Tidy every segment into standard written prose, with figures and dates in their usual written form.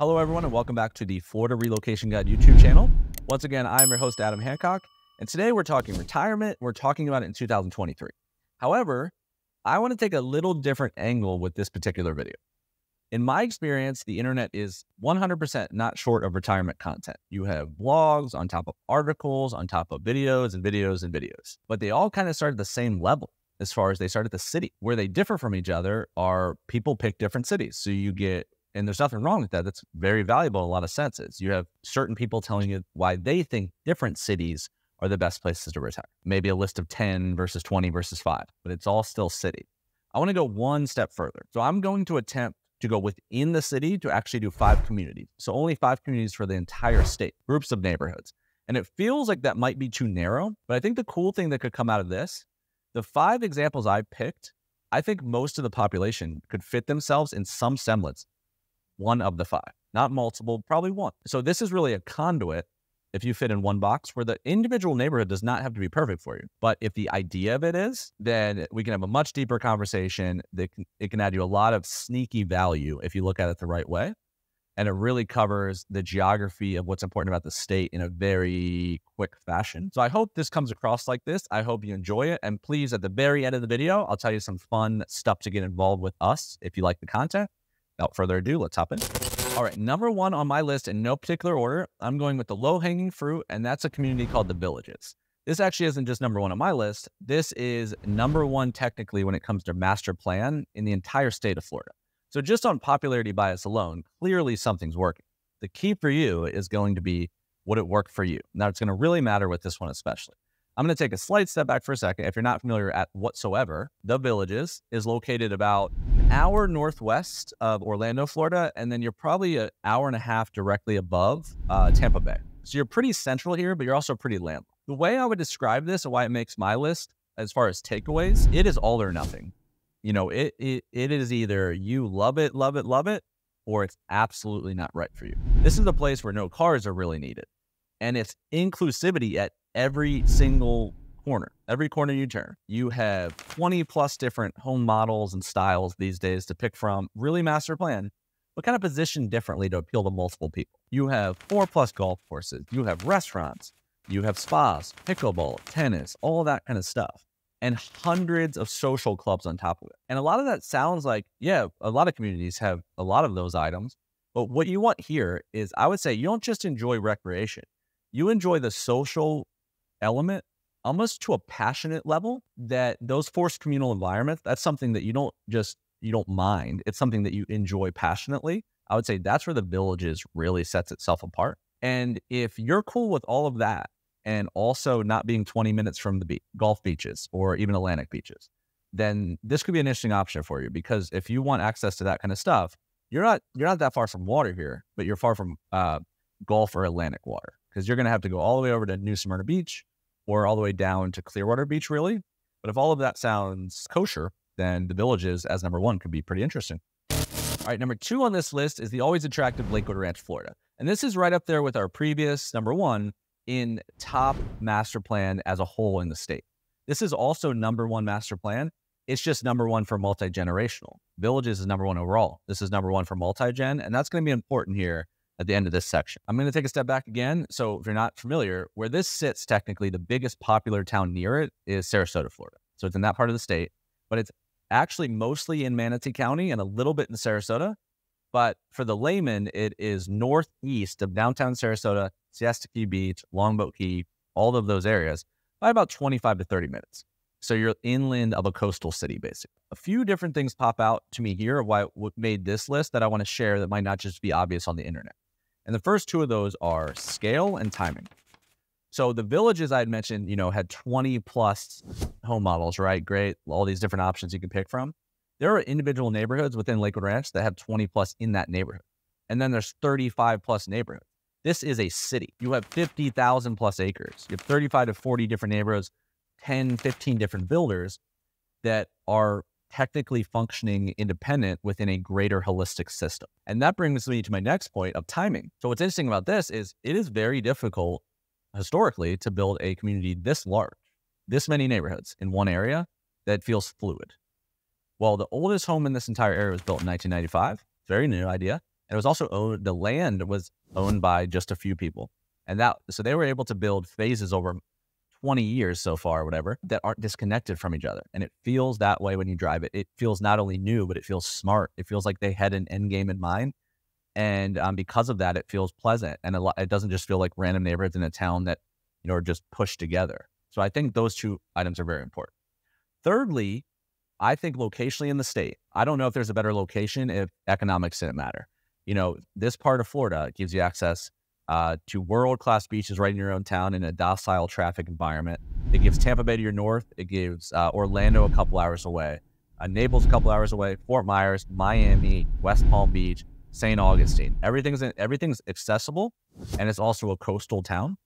Hello, everyone, and welcome back to the Florida Relocation Guide YouTube channel. Once again, I'm your host, Adam Hancock, and today we're talking retirement. We're talking about it in 2023. However, I want to take a little different angle with this particular video. In my experience, the internet is 100% not short of retirement content. You have blogs on top of articles, on top of videos and videos and videos, but they all kind of start at the same level as far as they start at the city. Where they differ from each other are people pick different cities. So you get, and there's nothing wrong with that. That's very valuable in a lot of senses. You have certain people telling you why they think different cities are the best places to retire. Maybe a list of 10 versus 20 versus 5, but it's all still city. I want to go one step further. So I'm going to attempt to go within the city to actually do 5 communities. So only 5 communities for the entire state, groups of neighborhoods. And it feels like that might be too narrow, but I think the cool thing that could come out of this, the 5 examples I picked, I think most of the population could fit themselves in some semblance. One of the 5, not multiple, probably one. So this is really a conduit if you fit in one box where the individual neighborhood does not have to be perfect for you. But if the idea of it is, then we can have a much deeper conversation. It can add you a lot of sneaky value if you look at it the right way. And it really covers the geography of what's important about the state in a very quick fashion. So I hope this comes across like this. I hope you enjoy it. And please, at the very end of the video, I'll tell you some fun stuff to get involved with us if you like the content. Without further ado, let's hop in. All right, number 1 on my list in no particular order, I'm going with the low-hanging fruit, and that's a community called the Villages. This actually isn't just number 1 on my list. This is number 1 technically when it comes to master plan in the entire state of Florida. So just on popularity bias alone, clearly something's working. The key for you is going to be, would it work for you? Now, it's going to really matter with this one especially. I'm going to take a slight step back for a second. If you're not familiar at whatsoever, the Villages is located about an hour northwest of Orlando, Florida, and then you're probably an hour and a half directly above Tampa Bay. So you're pretty central here, but you're also pretty landlocked. The way I would describe this and why it makes my list as far as takeaways, it is all or nothing. You know, it is either you love it, or it's absolutely not right for you. This is a place where no cars are really needed. And it's inclusivity at every single corner. Every corner you turn, you have 20 plus different home models and styles these days to pick from. Really master plan, but kind of positioned differently to appeal to multiple people. You have 4 plus golf courses. You have restaurants. You have spas, pickleball, tennis, all that kind of stuff. And hundreds of social clubs on top of it. And a lot of that sounds like, yeah, a lot of communities have a lot of those items. But what you want here is, I would say, you don't just enjoy recreation. You enjoy the social element almost to a passionate level, that those forced communal environments, that's something that you don't mind. It's something that you enjoy passionately. I would say that's where the Villages really sets itself apart. And if you're cool with all of that, and also not being 20 minutes from the golf beaches or even Atlantic beaches, then this could be an interesting option for you. Because if you want access to that kind of stuff, you're not that far from water here, but you're far from Gulf or Atlantic water, because you're going to have to go all the way over to New Smyrna Beach or all the way down to Clearwater Beach, really. But if all of that sounds kosher, then the Villages as number 1 could be pretty interesting. All right, number 2 on this list is the always attractive Lakewood Ranch, Florida. And this is right up there with our previous number 1 in top master plan as a whole in the state. This is also number 1 master plan. It's just number 1 for multi-generational. Villages is number 1 overall. This is number 1 for multi-gen, and that's going to be important here at the end of this section. I'm going to take a step back again. So if you're not familiar, where this sits, technically the biggest popular town near it is Sarasota, Florida. So it's in that part of the state, but it's actually mostly in Manatee County and a little bit in Sarasota. But for the layman, it is northeast of downtown Sarasota, Siesta Key Beach, Longboat Key, all of those areas by about 25 to 30 minutes. So you're inland of a coastal city, basically. A few different things pop out to me here of what made this list that I want to share that might not just be obvious on the internet. And the first 2 of those are scale and timing. So the Villages I had mentioned, had 20 plus home models, right? Great. All these different options you can pick from. There are individual neighborhoods within Lakewood Ranch that have 20 plus in that neighborhood. And then there's 35 plus neighborhoods. This is a city. You have 50,000 plus acres. You have 35 to 40 different neighborhoods, 10, 15 different builders that are technically functioning independent within a greater holistic system. And that brings me to my next point of timing. So what's interesting about this is it is very difficult historically to build a community this large, this many neighborhoods in one area that feels fluid. Well, the oldest home in this entire area was built in 1995. Very new idea. And it was also owned, the land was owned by just a few people. And so they were able to build phases over 20 years so far, or whatever, that aren't disconnected from each other. And it feels that way when you drive it. It feels not only new, but it feels smart. It feels like they had an end game in mind. And because of that, it feels pleasant. And it doesn't just feel like random neighborhoods in a town that, are just pushed together. So I think those two items are very important. Thirdly, I think locationally in the state, I don't know if there's a better location if economics didn't matter. This part of Florida gives you access to world-class beaches right in your own town in a docile traffic environment. It gives Tampa Bay to your north. It gives Orlando a couple hours away, Naples a couple hours away, Fort Myers, Miami, West Palm Beach, St. Augustine. Everything's accessible, and it's also a coastal town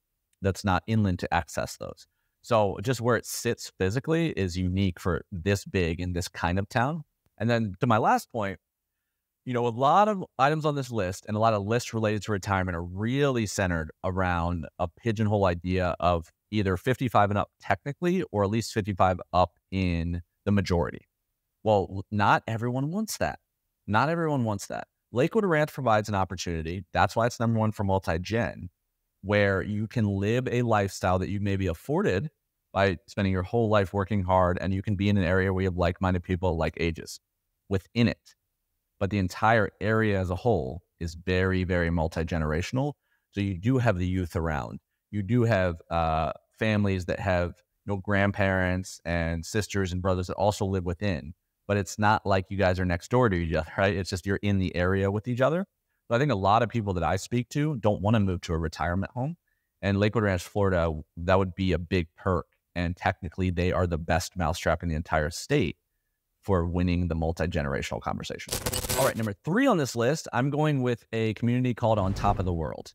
that's not inland to access those. So just where it sits physically is unique for this big in this kind of town. And then to my last point, a lot of items on this list and a lot of lists related to retirement are really centered around a pigeonhole idea of either 55 and up technically, or at least 55 up in the majority. Well, not everyone wants that. Not everyone wants that. Lakewood Ranch provides an opportunity. That's why it's #1 for multi-gen, where you can live a lifestyle that you may be afforded by spending your whole life working hard, and you can be in an area where you have like-minded people like ages within it. But the entire area as a whole is very, very multi-generational. So you do have the youth around. You do have families that have grandparents and sisters and brothers that also live within. But it's not like you guys are next door to each other, right? It's just you're in the area with each other. So I think a lot of people that I speak to don't want to move to a retirement home. And Lakewood Ranch, Florida, that would be a big perk. And technically, they are the best mousetrap in the entire state for winning the multi-generational conversation. All right, number 3 on this list, I'm going with a community called On Top of the World.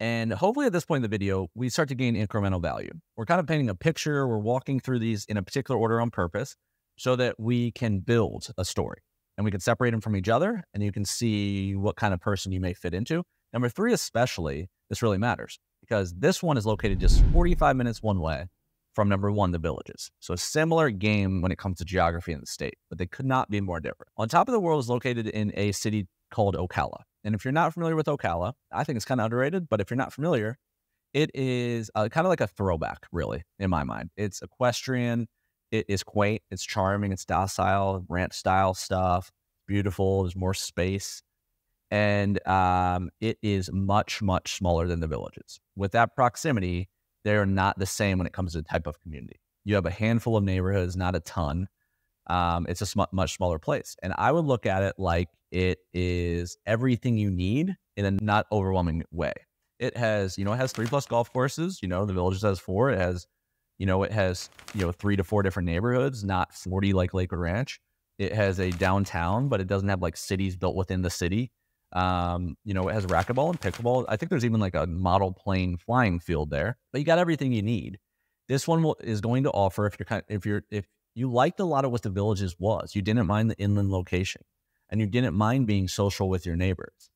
And hopefully at this point in the video, we start to gain incremental value. We're kind of painting a picture. We're walking through these in a particular order on purpose so that we can build a story and we can separate them from each other, and you can see what kind of person you may fit into. Number 3 especially, this really matters because this one is located just 45 minutes one way from #1, the Villages. So a similar game when it comes to geography in the state, but they could not be more different. On Top of the World is located in a city called Ocala. And if you're not familiar with Ocala, I think it's kind of underrated, but if you're not familiar, it is kind of like a throwback, really, in my mind. It's equestrian, it is quaint, it's charming, it's docile, ranch-style stuff, beautiful, there's more space, and it is much, much smaller than the Villages. With that proximity, they're not the same when it comes to the type of community. You have a handful of neighborhoods, not a ton. It's a much smaller place. And I would look at it like it is everything you need in a not overwhelming way. It has, it has 3+ golf courses. The Villages has 4. It has, 3 to 4 different neighborhoods, not 40 like Lakewood Ranch. It has a downtown, but it doesn't have like cities built within the city. It has racquetball and pickleball. I think there's even like a model plane flying field there, but you got everything you need. This one is going to offer, if you liked a lot of what the Villages was, you didn't mind the inland location and you didn't mind being social with your neighbors.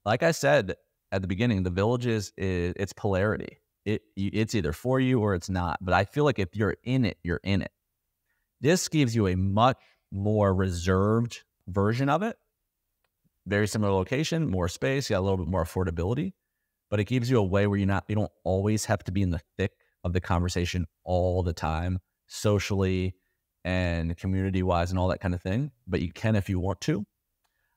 Like I said at the beginning, the Villages it's polarity. It's either for you or it's not. But I feel like if you're in it, you're in it. This gives you a much more reserved version of it. Very similar location, more space, you got a little bit more affordability, but it gives you a way where you don't always have to be in the thick of the conversation all the time, socially and community-wise and all that kind of thing, but you can if you want to.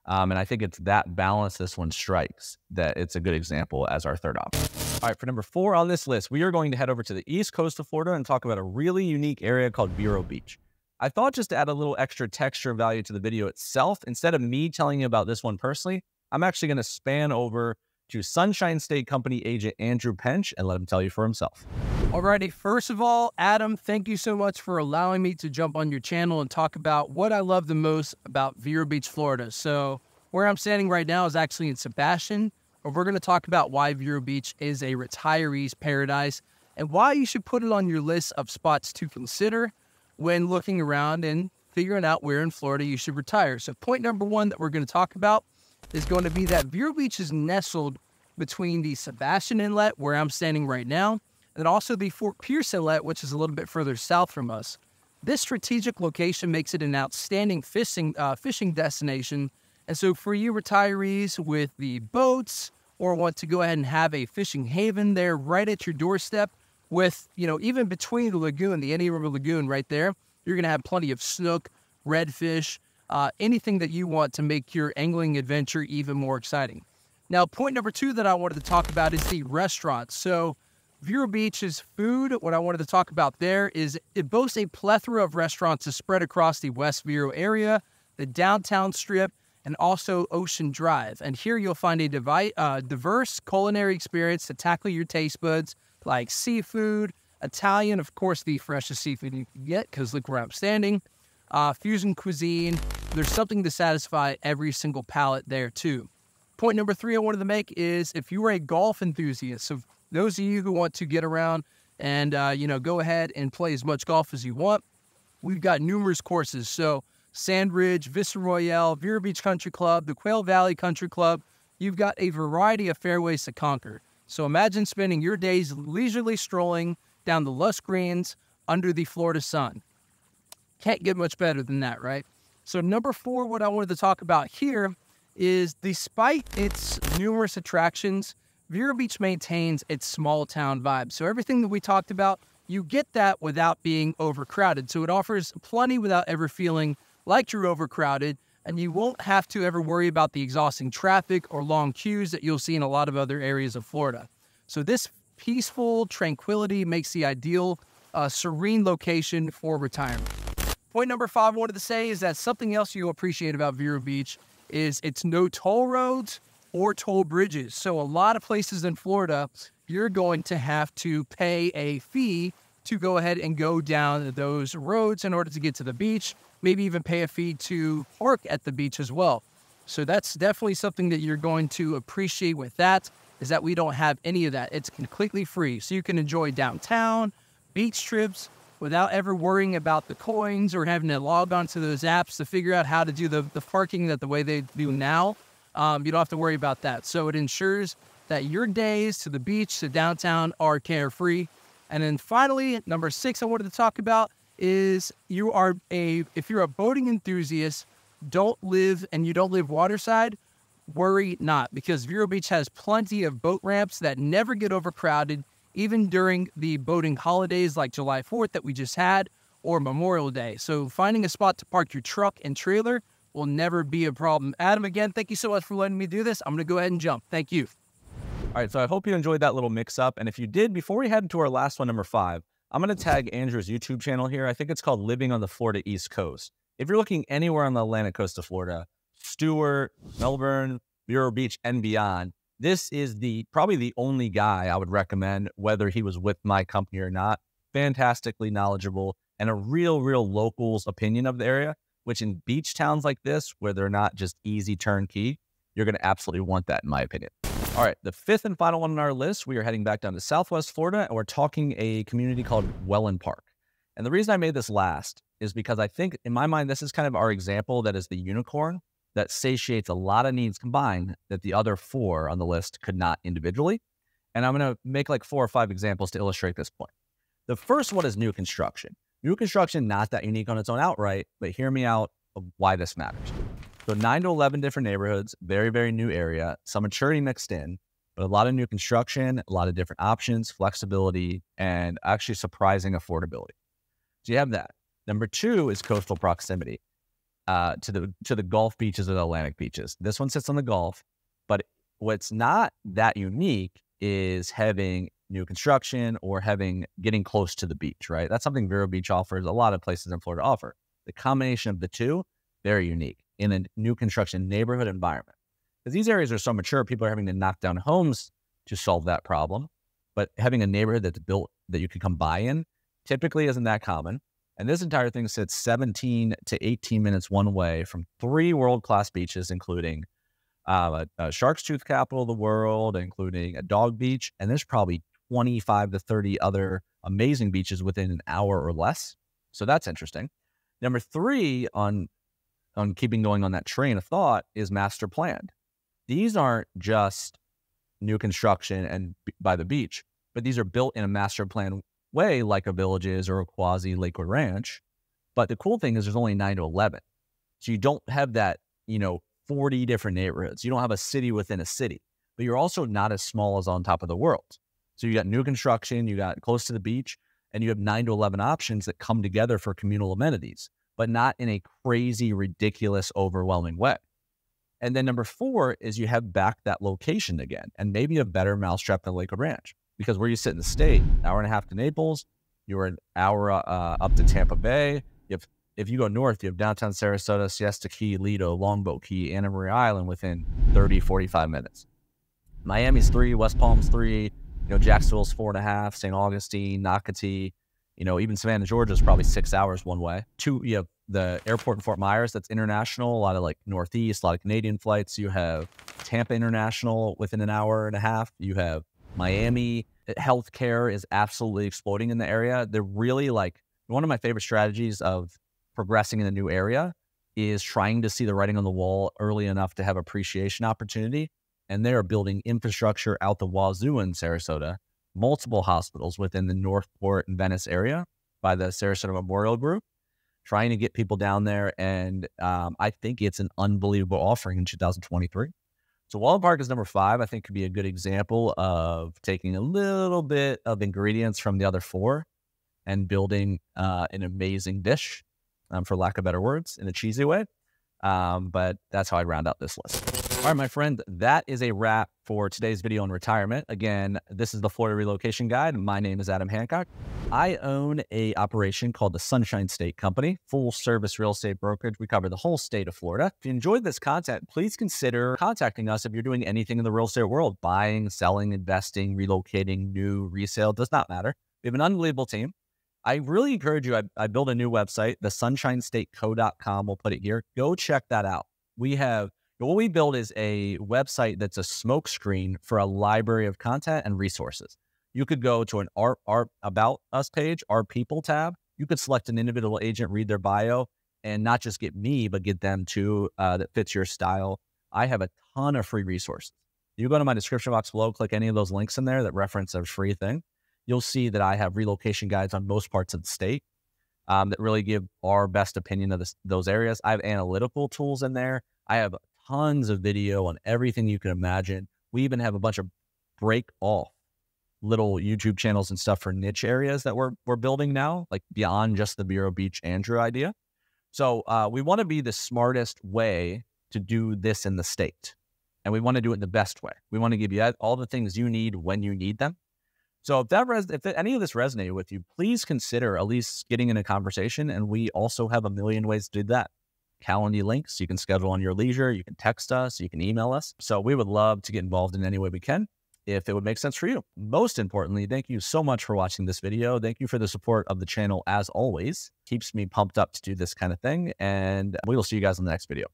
And I think it's that balance this one strikes that it's a good example as our third option. All right, for number 4 on this list, we are going to head over to the east coast of Florida and talk about a really unique area called Vero Beach. I thought just to add a little extra texture value to the video itself, instead of me telling you about this one personally, I'm actually going to span over to Sunshine State Company agent Andrew Pench and let him tell you for himself. Alrighty, first of all, Adam, thank you so much for allowing me to jump on your channel and talk about what I love the most about Vero Beach, Florida. So where I'm standing right now is actually in Sebastian, where we're going to talk about why Vero Beach is a retiree's paradise and why you should put it on your list of spots to consider when looking around and figuring out where in Florida you should retire. So point number 1 that we're going to talk about is going to be that Vero Beach is nestled between the Sebastian Inlet, where I'm standing right now, and also the Fort Pierce Inlet, which is a little bit further south from us. This strategic location makes it an outstanding fishing destination And so for you retirees with the boats or want to go ahead and have a fishing haven there right at your doorstep with, even between the lagoon, the Indian River Lagoon right there, you're going to have plenty of snook, redfish, anything that you want to make your angling adventure even more exciting. Now, point number 2 that I wanted to talk about is the restaurants. So Vero Beach's food, what I wanted to talk about there is it boasts a plethora of restaurants spread across the West Vero area, the downtown strip, and also Ocean Drive. And here you'll find a diverse culinary experience to tackle your taste buds, like seafood, Italian, of course, the freshest seafood you can get, because look where I'm standing, fusion cuisine. There's something to satisfy every single palate there, too. Point number 3 I wanted to make is if you are a golf enthusiast, so those of you who want to get around and, go ahead and play as much golf as you want, we've got numerous courses. So Sandridge, Vista Royale, Vero Beach Country Club, the Quail Valley Country Club, you've got a variety of fairways to conquer. So imagine spending your days leisurely strolling down the lush greens under the Florida sun. Can't get much better than that, right? So number 4, what I wanted to talk about here is despite its numerous attractions, Vero Beach maintains its small town vibe. So everything that we talked about, you get that without being overcrowded. So it offers plenty without ever feeling like you're overcrowded, and you won't have to ever worry about the exhausting traffic or long queues that you'll see in a lot of other areas of Florida. So this peaceful tranquility makes the ideal serene location for retirement. Point number 5 I wanted to say is that something else you'll appreciate about Vero Beach is it's no toll roads or toll bridges. So a lot of places in Florida, you're going to have to pay a fee to go ahead and go down those roads in order to get to the beach, maybe even pay a fee to park at the beach as well. So that's definitely something that you're going to appreciate with that, is that we don't have any of that. It's completely free. So you can enjoy downtown, beach trips, without ever worrying about the coins or having to log on to those apps to figure out how to do the parking that the way they do now. You don't have to worry about that. So it ensures that your days to the beach, to downtown are carefree. And then finally, number 6 I wanted to talk about is if you're a boating enthusiast, you don't live waterside, worry not, because Vero Beach has plenty of boat ramps that never get overcrowded, even during the boating holidays like July 4th that we just had, or Memorial Day. So finding a spot to park your truck and trailer will never be a problem. Adam, again, thank you so much for letting me do this. I'm going to go ahead and jump. Thank you. All right, so I hope you enjoyed that little mix-up. And if you did, before we head into our last one, number 5, I'm going to tag Andrew's YouTube channel here. I think it's called Living on the Florida East Coast. If you're looking anywhere on the Atlantic coast of Florida, Stewart, Melbourne, Vero Beach, and beyond, this is probably the only guy I would recommend, whether he was with my company or not. Fantastically knowledgeable and a real local's opinion of the area, which in beach towns like this, where they're not just easy turnkey, you're going to absolutely want that, in my opinion. All right, the 5th and final one on our list, we are heading back down to Southwest Florida, and we're talking a community called Wellen Park. And the reason I made this last is because I think, in my mind, this is kind of our example that is the unicorn that satiates a lot of needs combined that the other 4 on the list could not individually. And I'm going to make like 4 or 5 examples to illustrate this point. The first one is new construction. New construction, not that unique on its own outright, but hear me out of why this matters. So 9 to 11 different neighborhoods, very new area, some maturity mixed in, but a lot of new construction, a lot of different options, flexibility, and actually surprising affordability. So you have that. Number 2 is coastal proximity. To the Gulf beaches or the Atlantic beaches. This one sits on the Gulf, but what's not that unique is having new construction or getting close to the beach, right? That's something Vero Beach offers, a lot of places in Florida offer. The combination of the two, very unique in a new construction neighborhood environment. Because these areas are so mature, people are having to knock down homes to solve that problem. But having a neighborhood that's built that you can come by in typically isn't that common. And this entire thing sits 17 to 18 minutes one way from 3 world-class beaches, including a Shark's Tooth capital of the world, including a dog beach. And there's probably 25 to 30 other amazing beaches within an hour or less. So that's interesting. Number 3 on keeping going on that train of thought is master planned. These aren't just new construction and by the beach, but these are built in a master plan way, like a Villages or a quasi Lakewood Ranch. But the cool thing is there's only 9 to 11. So you don't have that, 40 different neighborhoods. You don't have a city within a city, but you're also not as small as on top of the world. So you got new construction, you got close to the beach, and you have 9 to 11 options that come together for communal amenities, but not in a crazy, ridiculous, overwhelming way. And then number 4 is you have back that location again, and maybe a better mousetrap than Lakewood Ranch, because where you sit in the state, hour and a half to Naples, you're an hour up to Tampa Bay. If you go north, you have downtown Sarasota, Siesta Key, Lido, Longboat Key, Anna Maria Island within 30, 45 minutes. Miami's 3, West Palm's 3, Jacksonville's 4.5, St. Augustine, Nocatee, even Savannah, Georgia is probably 6 hours one way. 2, you have the airport in Fort Myers, that's international, a lot of like Northeast, a lot of Canadian flights. You have Tampa International within an hour and a half. You have Miami. Healthcare is absolutely exploding in the area. They're really one of my favorite strategies of progressing in a new area is trying to see the writing on the wall early enough to have appreciation opportunity. And they are building infrastructure out the wazoo in Sarasota, multiple hospitals within the Northport and Venice area by the Sarasota Memorial Group, trying to get people down there. And I think it's an unbelievable offering in 2023. So Wellen Park is number 5. I think could be a good example of taking a little bit of ingredients from the other 4 and building an amazing dish, for lack of better words, in a cheesy way. But that's how I'd round out this list. All right, my friend, that is a wrap for today's video on retirement. Again, this is the Florida Relocation Guide. My name is Adam Hancock. I own a operation called the Sunshine State Company, full service real estate brokerage. We cover the whole state of Florida. If you enjoyed this content, please consider contacting us if you're doing anything in the real estate world, buying, selling, investing, relocating, new, resale, does not matter. We have an unbelievable team. I really encourage you. I built a new website, thesunshinestateco.com. We'll put it here. Go check that out. What we build is a website that's a smokescreen for a library of content and resources. You could go to an Our About Us page, Our People tab. You could select an individual agent, read their bio, and not just get me, but get them too that fits your style. I have a ton of free resources. You go to my description box below, click any of those links in there that reference a free thing. You'll see that I have relocation guides on most parts of the state that really give our best opinion of those areas. I have analytical tools in there. I have tons of video on everything you can imagine. We even have a bunch of break off little YouTube channels and stuff for niche areas that we're building now, like beyond just the Vero Beach Andrew idea. So we want to be the smartest way to do this in the state. And we want to do it in the best way. We want to give you all the things you need when you need them. So if any of this resonated with you, please consider at least getting in a conversation. And we also have a million ways to do that. Calendar links, you can schedule on your leisure, you can text us, you can email us. So we would love to get involved in any way we can if it would make sense for you. Most importantly, thank you so much for watching this video. Thank you for the support of the channel as always. Keeps me pumped up to do this kind of thing. And we will see you guys in the next video.